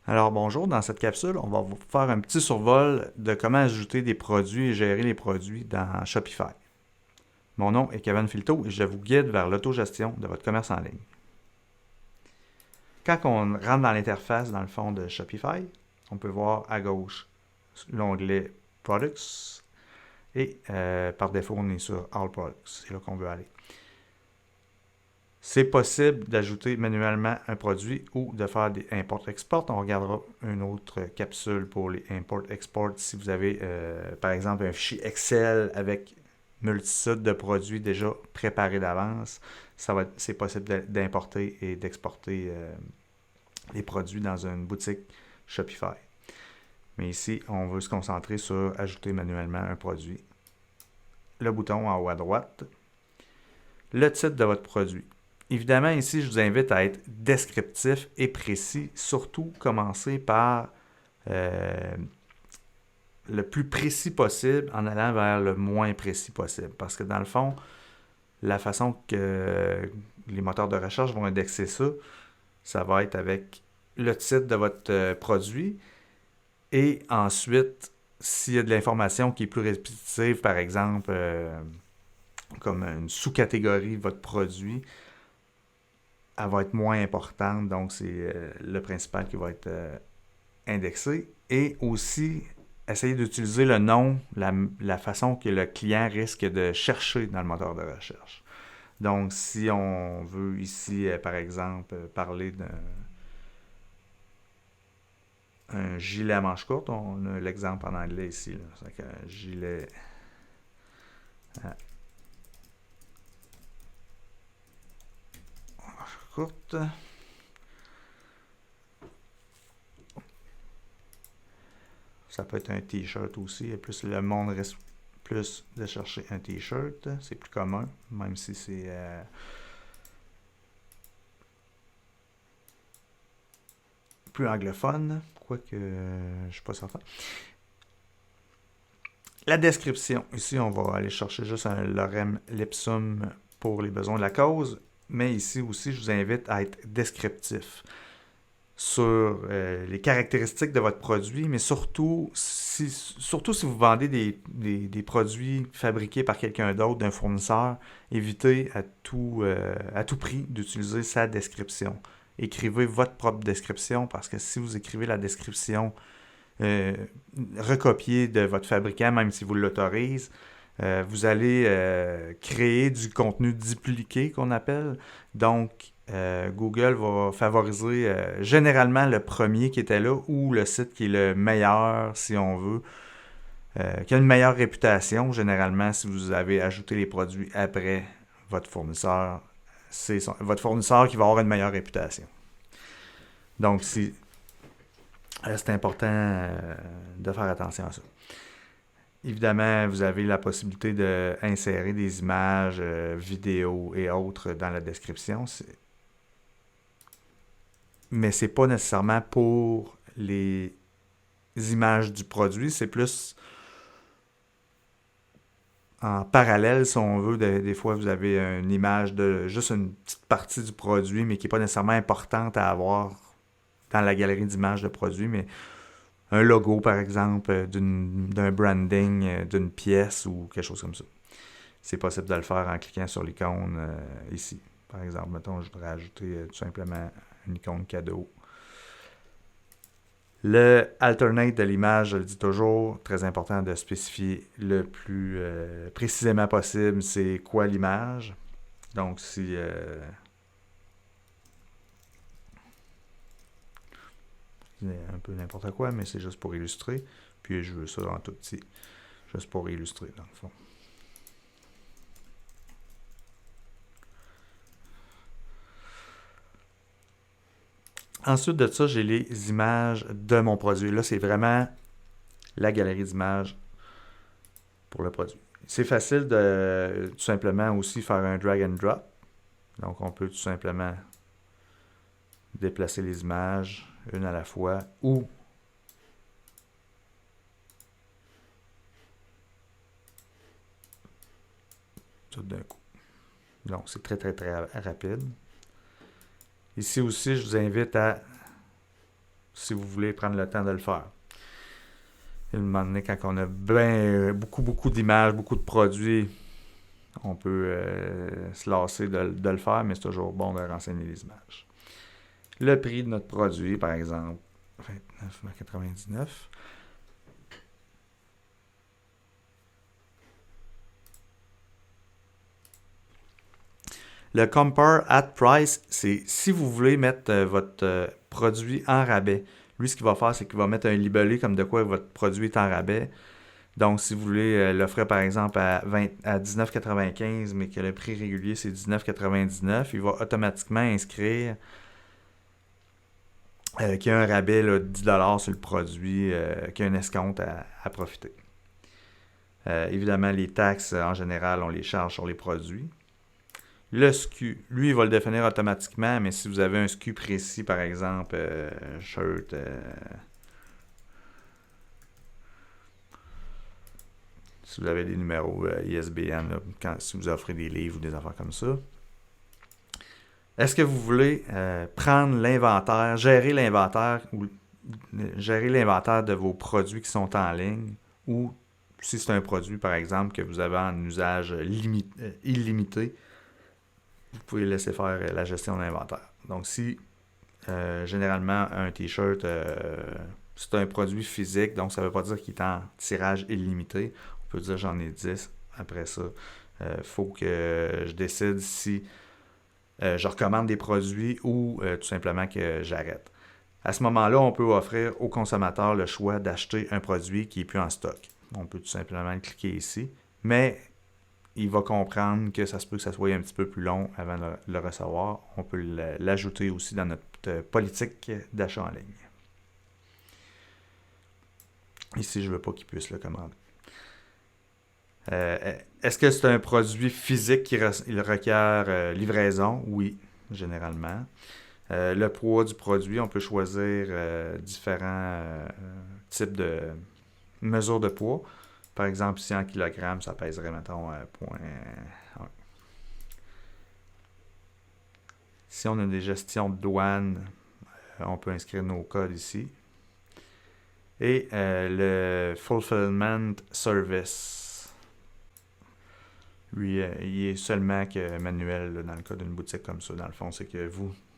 Alors bonjour, dans cette capsule, on va vous faire un petit survol de comment ajouter des produits et gérer les produits dans Shopify. Mon nom est Kevin Filto et je vous guide vers l'autogestion de votre commerce en ligne. Quand on rentre dans l'interface, dans le fond de Shopify, on peut voir à gauche l'onglet Products et par défaut, on est sur All Products. C'est là qu'on veut aller. C'est possible d'ajouter manuellement un produit ou de faire des import-export. On regardera une autre capsule pour les import-export si vous avez par exemple un fichier Excel avec multitude de produits déjà préparés d'avance. C'est possible d'importer et d'exporter les produits dans une boutique Shopify. Mais ici, on veut se concentrer sur ajouter manuellement un produit. Le bouton en haut à droite. Le titre de votre produit. Évidemment, ici, je vous invite à être descriptif et précis. Surtout, commencer par le plus précis possible en allant vers le moins précis possible. Parce que dans le fond, la façon que les moteurs de recherche vont indexer ça, ça va être avec le titre de votre produit et ensuite, s'il y a de l'information qui est plus répétitive, par exemple, comme une sous-catégorie de votre produit, elle va être moins importante, donc c'est le principal qui va être indexé. Et aussi, essayer d'utiliser le nom, la façon que le client risque de chercher dans le moteur de recherche. Donc, si on veut ici, par exemple, parler d'un gilet à manches courtes, on a l'exemple en anglais ici. C'est un gilet à manches courtes. Ça peut être un t-shirt aussi. Et plus le monde risque plus de chercher un t-shirt. C'est plus commun, même si c'est plus anglophone. Quoique, je ne suis pas certain. La description. Ici, on va aller chercher juste un lorem ipsum pour les besoins de la cause. Mais ici aussi, je vous invite à être descriptif sur les caractéristiques de votre produit, mais surtout si vous vendez des produits fabriqués par quelqu'un d'autre, d'un fournisseur, évitez à tout prix d'utiliser sa description. Écrivez votre propre description parce que si vous écrivez la description euh, recopiée de votre fabricant, même si vous l'autorisez, vous allez créer du contenu dupliqué qu'on appelle. Donc, Google va favoriser généralement le premier qui était là ou le site qui est le meilleur, si on veut, qui a une meilleure réputation. Généralement, si vous avez ajouté les produits après votre fournisseur, votre fournisseur qui va avoir une meilleure réputation. Donc, c'est important de faire attention à ça. Évidemment, vous avez la possibilité d'insérer des images, vidéos et autres dans la description. Mais c'est pas nécessairement pour les images du produit, c'est plus en parallèle, si on veut. Des fois, vous avez une image de juste une petite partie du produit, mais qui n'est pas nécessairement importante à avoir dans la galerie d'images de produits, mais un logo, par exemple, d'un branding, d'une pièce ou quelque chose comme ça. C'est possible de le faire en cliquant sur l'icône ici. Par exemple, mettons, je voudrais ajouter tout simplement une icône cadeau. Le alternate de l'image, je le dis toujours, très important de spécifier le plus précisément possible c'est quoi l'image. Donc, si c'est un peu n'importe quoi, mais c'est juste pour illustrer. Puis je veux ça en tout petit, juste pour illustrer dans le fond. Ensuite de ça, j'ai les images de mon produit. Là, c'est vraiment la galerie d'images pour le produit. C'est facile de tout simplement aussi faire un drag and drop. Donc, on peut tout simplement déplacer les images une à la fois ou tout d'un coup. Donc, c'est très, très, très rapide. Ici aussi, je vous invite à si vous voulez prendre le temps de le faire. Et à un moment donné, quand on a beaucoup d'images, beaucoup de produits, on peut se lasser de le faire, mais c'est toujours bon de renseigner les images. Le prix de notre produit, par exemple, 29,99 $. Le Compare at Price, c'est si vous voulez mettre votre produit en rabais. Lui, ce qu'il va faire, c'est qu'il va mettre un libellé comme de quoi votre produit est en rabais. Donc, si vous voulez l'offrir, par exemple, à 19,95 $, mais que le prix régulier, c'est 19,99 $, il va automatiquement inscrire qu'il y a un rabais là, de 10 $ sur le produit, qu'il y a un escompte à profiter. Évidemment, les taxes, en général, on les charge sur les produits. Le SKU, lui, il va le définir automatiquement, mais si vous avez un SKU précis, par exemple, shirt, si vous avez des numéros ISBN, là, si vous offrez des livres ou des affaires comme ça. Est-ce que vous voulez prendre l'inventaire, gérer l'inventaire de vos produits qui sont en ligne, ou si c'est un produit, par exemple, que vous avez en usage illimité, vous pouvez laisser faire la gestion de l'inventaire. Donc, si généralement un t-shirt, c'est un produit physique, donc ça ne veut pas dire qu'il est en tirage illimité. On peut dire j'en ai 10. Après ça, il faut que je décide si je recommande des produits ou tout simplement que j'arrête. À ce moment-là, on peut offrir au consommateur le choix d'acheter un produit qui n'est plus en stock. On peut tout simplement cliquer ici, mais il va comprendre que ça se peut que ça soit un petit peu plus long avant de le recevoir. On peut l'ajouter aussi dans notre politique d'achat en ligne. Ici, je ne veux pas qu'il puisse le commander. Est-ce que c'est un produit physique qui requiert livraison? Oui, généralement. Le poids du produit, on peut choisir différents types de mesures de poids. Par exemple, ici en kilogrammes, ça pèserait, mettons, 0,1. Si on a des gestions de douane, on peut inscrire nos codes ici. Et le Fulfillment Service, lui, il est seulement que manuel là, dans le cas d'une boutique comme ça. Dans le fond, c'est que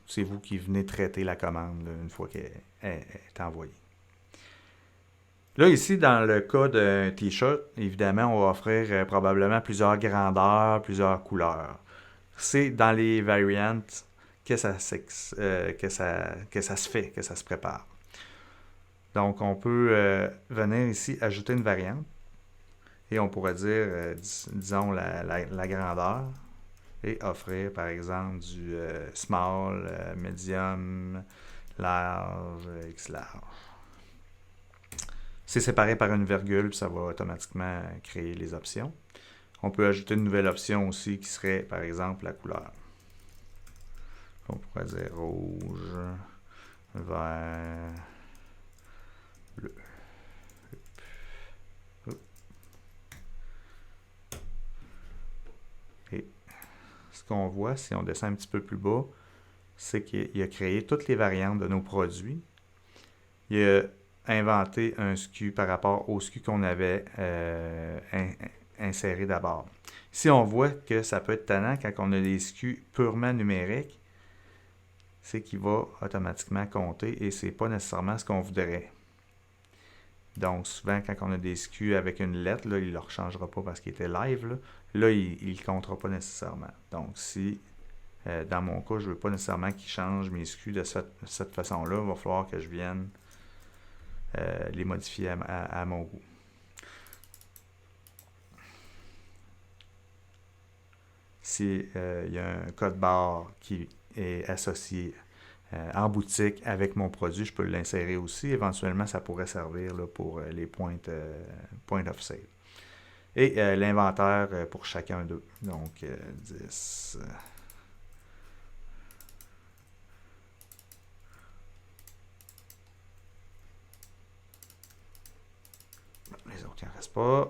c'est vous qui venez traiter la commande là, une fois qu'elle est envoyée. Là, ici, dans le cas d'un t-shirt, évidemment, on va offrir probablement plusieurs grandeurs, plusieurs couleurs. C'est dans les variantes que ça se fait, que ça se prépare. Donc, on peut venir ici ajouter une variante et on pourrait dire, disons, la grandeur et offrir, par exemple, du small, medium, large, X large. C'est séparé par une virgule, puis ça va automatiquement créer les options. On peut ajouter une nouvelle option aussi qui serait, par exemple, la couleur. On pourrait dire rouge, vert, bleu. Et ce qu'on voit, si on descend un petit peu plus bas, c'est qu'il a créé toutes les variantes de nos produits. Il a inventé un SKU par rapport au SKU qu'on avait inséré d'abord. Ici, on voit que ça peut être tannant quand on a des SKU purement numériques, c'est qu'il va automatiquement compter et c'est pas nécessairement ce qu'on voudrait. Donc, souvent, quand on a des SKU avec une lettre, là, il ne le rechangera pas parce qu'il était live. Là il ne comptera pas nécessairement. Donc, si, dans mon cas, je ne veux pas nécessairement qu'il change mes SKU de cette façon-là, il va falloir que je vienne les modifier à mon goût. Si il y a un code barre qui est associé en boutique avec mon produit, je peux l'insérer aussi. Éventuellement, ça pourrait servir là, pour les point of sale. Et l'inventaire pour chacun d'eux. Donc, 10. Les autres, il n'en reste pas.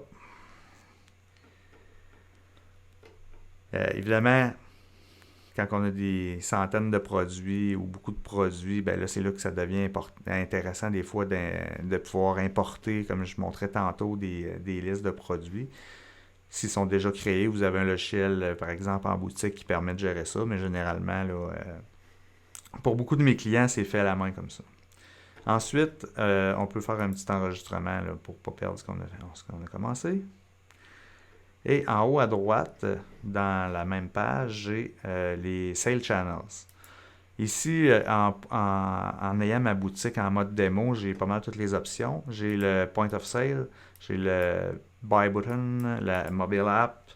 Évidemment, Quand on a des centaines de produits ou beaucoup de produits, ben là, c'est là que ça devient intéressant des fois de pouvoir importer, comme je montrais tantôt, des listes de produits. S'ils sont déjà créés, vous avez un logiciel, par exemple, en boutique qui permet de gérer ça, mais généralement, là, pour beaucoup de mes clients, c'est fait à la main comme ça. Ensuite, on peut faire un petit enregistrement là, pour ne pas perdre ce qu'on a commencé. Et en haut à droite, dans la même page, j'ai les Sales Channels. Ici, en ayant ma boutique en mode démo, j'ai pas mal toutes les options. J'ai le Point of Sale, j'ai le Buy Button, la Mobile App,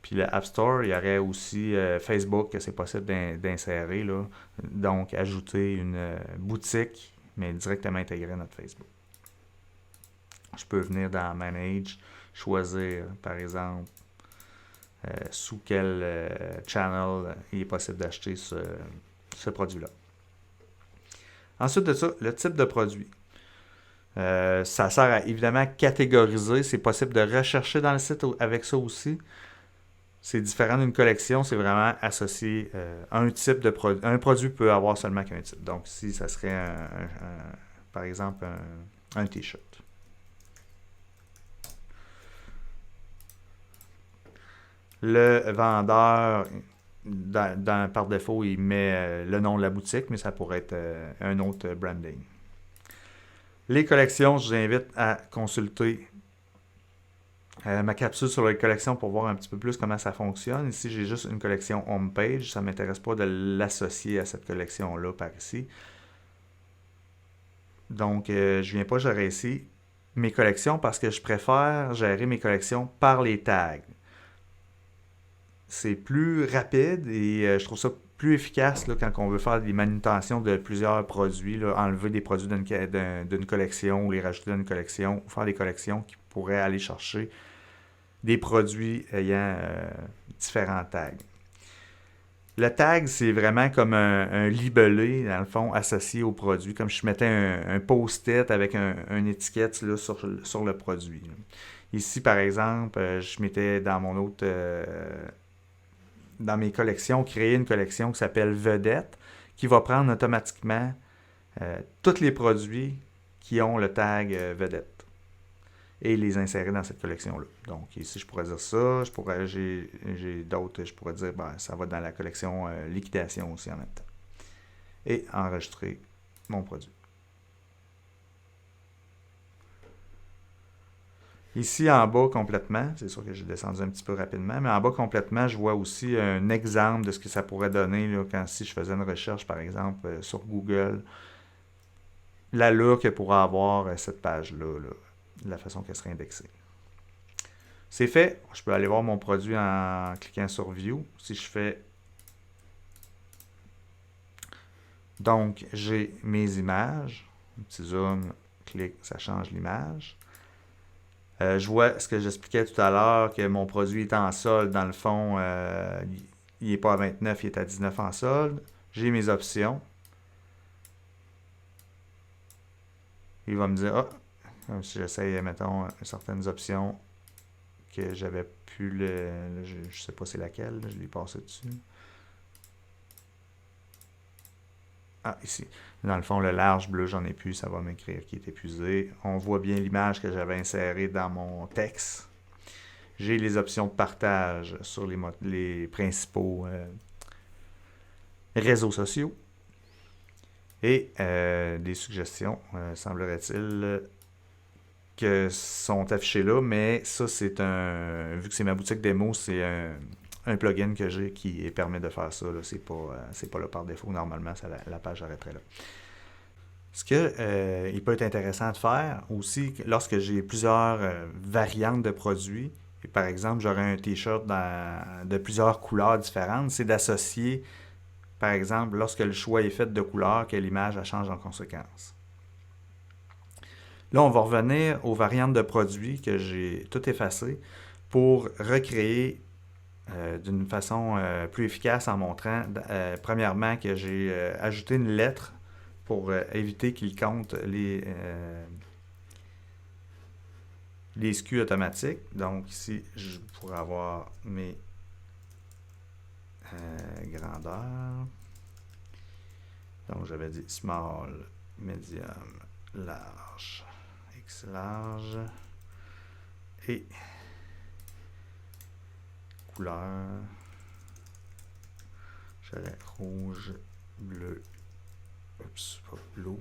puis le App Store. Il y aurait aussi Facebook que c'est possible d'insérer, là. Donc, ajouter une boutique, mais directement intégrer notre Facebook. Je peux venir dans Manage, choisir, par exemple, sous quel channel il est possible d'acheter ce produit-là. Ensuite de ça, le type de produit. Ça sert à évidemment catégoriser. C'est possible de rechercher dans le site avec ça aussi. C'est différent d'une collection. C'est vraiment associé un type de produit. Un produit peut avoir seulement qu'un type. Donc ici, ça serait par exemple un t-shirt. Le vendeur, par défaut, il met le nom de la boutique, mais ça pourrait être un autre branding. Les collections, je vous invite à consulter ma capsule sur les collections pour voir un petit peu plus comment ça fonctionne. Ici, j'ai juste une collection homepage. Ça ne m'intéresse pas de l'associer à cette collection-là par ici. Donc, je ne viens pas gérer ici mes collections parce que je préfère gérer mes collections par les tags. C'est plus rapide et je trouve ça plus efficace là, quand on veut faire des manutentions de plusieurs produits, là, enlever des produits d'une collection ou les rajouter dans une collection, ou faire des collections qui pourraient aller chercher des produits ayant différents tags. Le tag, c'est vraiment comme un libellé, dans le fond, associé au produit, comme je mettais un post-it avec une étiquette là, sur le produit. Ici, par exemple, je mettais dans mon autre... dans mes collections, créer une collection qui s'appelle Vedette, qui va prendre automatiquement tous les produits qui ont le tag Vedette et les insérer dans cette collection-là. Donc ici, je pourrais dire ça, j'ai d'autres, je pourrais dire, ça va dans la collection liquidation aussi en même temps. Et enregistrer mon produit. Ici, en bas complètement, c'est sûr que j'ai descendu un petit peu rapidement, mais en bas complètement, je vois aussi un exemple de ce que ça pourrait donner là, si je faisais une recherche, par exemple, sur Google, l'allure que pourrait avoir cette page-là, là, de la façon qu'elle serait indexée. C'est fait. Je peux aller voir mon produit en cliquant sur View. Si je fais... Donc, j'ai mes images. Un petit zoom, clic, ça change l'image. Je vois ce que j'expliquais tout à l'heure, que mon produit est en solde. Dans le fond, il n'est pas à 29, il est à 19 en solde. J'ai mes options. Il va me dire, si j'essaye, mettons, certaines options que j'avais pu je ne sais pas c'est laquelle, je l'ai passé dessus. Ah, ici. Dans le fond, le large bleu, j'en ai plus, ça va m'écrire qu'il est épuisé. On voit bien l'image que j'avais insérée dans mon texte. J'ai les options de partage sur les principaux réseaux sociaux. Et des suggestions, semblerait-il, que sont affichées là, mais ça, c'est vu que c'est ma boutique démo, c'est un plugin que j'ai qui permet de faire ça. Là. C'est pas là par défaut. Normalement, la page arrêterait là. Ce que il peut être intéressant de faire aussi, lorsque j'ai plusieurs variantes de produits, et par exemple, j'aurais un t-shirt de plusieurs couleurs différentes, c'est d'associer, par exemple, lorsque le choix est fait de couleurs, que l'image elle change en conséquence. Là, on va revenir aux variantes de produits que j'ai tout effacées pour recréer d'une façon plus efficace en montrant, premièrement, que j'ai ajouté une lettre pour éviter qu'il compte les SKU automatiques. Donc ici, je pourrais avoir mes grandeur. Donc, j'avais dit small, medium, large, X large. Et couleur, j'avais rouge, bleu, oups, pas bleu,